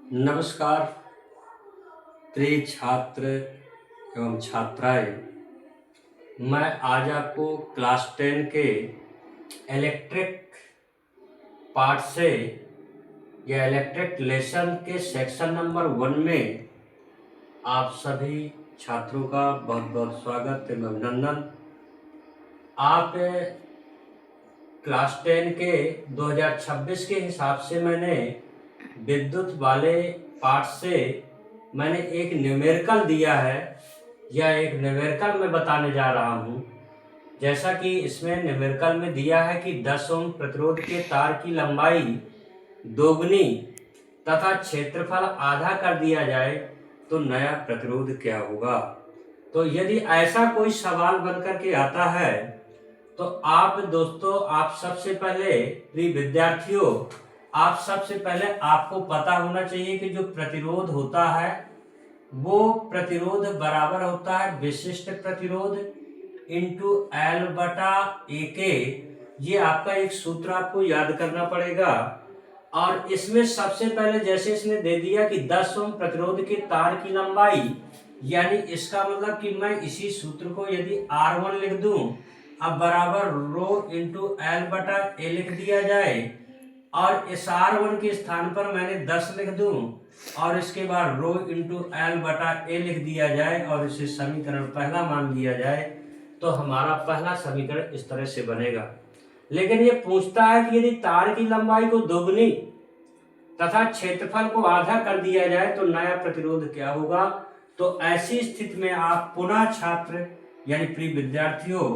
नमस्कार प्रिय छात्र एवं छात्राएं। मैं आज आपको क्लास 10 के इलेक्ट्रिक पार्ट से या इलेक्ट्रिक लेसन के सेक्शन नंबर 1 में आप सभी छात्रों का बहुत बहुत स्वागत एवं अभिनंदन। आप क्लास 10 के 2026 के हिसाब से मैंने विद्युत वाले पार्ट से मैंने एक न्यूमेरिकल दिया है या एक न्यूमेरिकल मैं बताने जा रहा हूँ। जैसा कि इसमें न्यूमेरिकल में दिया है कि 10 ओम प्रतिरोध के तार की लंबाई दोगुनी तथा क्षेत्रफल आधा कर दिया जाए तो नया प्रतिरोध क्या होगा। तो यदि ऐसा कोई सवाल बनकर के आता है तो आप दोस्तों, आप सबसे पहले प्रिय विद्यार्थियों, आप सबसे पहले आपको पता होना चाहिए कि जो प्रतिरोध होता है वो प्रतिरोध बराबर होता है विशिष्ट प्रतिरोध इंटू एल बटा ए के। ये आपका एक सूत्र आपको याद करना पड़ेगा। और इसमें सबसे पहले जैसे इसने दे दिया कि 10 ओम प्रतिरोध के तार की लंबाई, यानी इसका मतलब कि मैं इसी सूत्र को यदि R1 लिख दूं, अब बराबर रो इंटू एल बटा ए लिख दिया जाए और इस R1 के स्थान पर मैंने 10 लिख दूं और इसके बाद रो इंटू एल बटा ए लिख दिया जाए और इसे समीकरण पहला मान लिया जाए तो हमारा पहला समीकरण इस तरह से बनेगा। लेकिन ये पूछता है कि यदि तार की लंबाई को दोगुनी तथा क्षेत्रफल को आधा कर दिया जाए तो नया प्रतिरोध क्या होगा। तो ऐसी स्थिति में आप पुनः छात्र यानी प्रिय विद्यार्थियों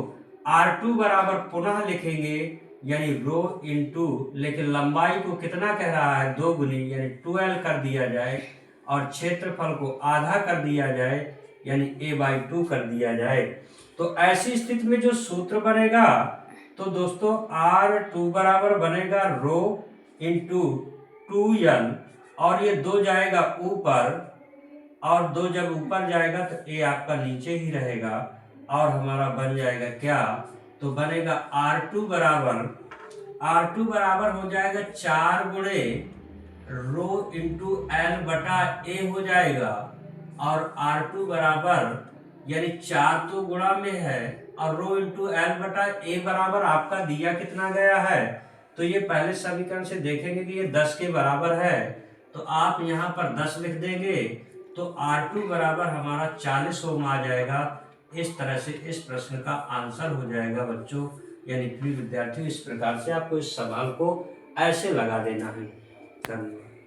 R2 बराबर पुनः लिखेंगे, यानी रो इंटू, लेकिन लंबाई को कितना कह रहा है, दोगुनी यानी 2L कर दिया जाए और क्षेत्रफल को आधा कर दिया जाए यानी A/2 कर दिया जाए। तो ऐसी स्थिति में जो सूत्र बनेगा तो दोस्तों R2 बराबर बनेगा रो इंटू 2L और ये 2 जाएगा ऊपर और 2 जब ऊपर जाएगा तो A आपका नीचे ही रहेगा और हमारा बन जाएगा क्या, तो बनेगा R2 बराबर हो जाएगा 4 गुणे रो इंटू एल बटा ए हो जाएगा और R2 बराबर यानी 4 तो गुणा में है और रो इंटू एल बटा ए बराबर आपका दिया कितना गया है, तो ये पहले समीकरण से देखेंगे कि ये 10 के बराबर है तो आप यहाँ पर 10 लिख देंगे तो R2 बराबर हमारा 40 ओम आ जाएगा। इस तरह से इस प्रश्न का आंसर हो जाएगा बच्चों, यानी प्रिय विद्यार्थियों इस प्रकार से आपको इस सवाल को ऐसे लगा देना है। धन्यवाद।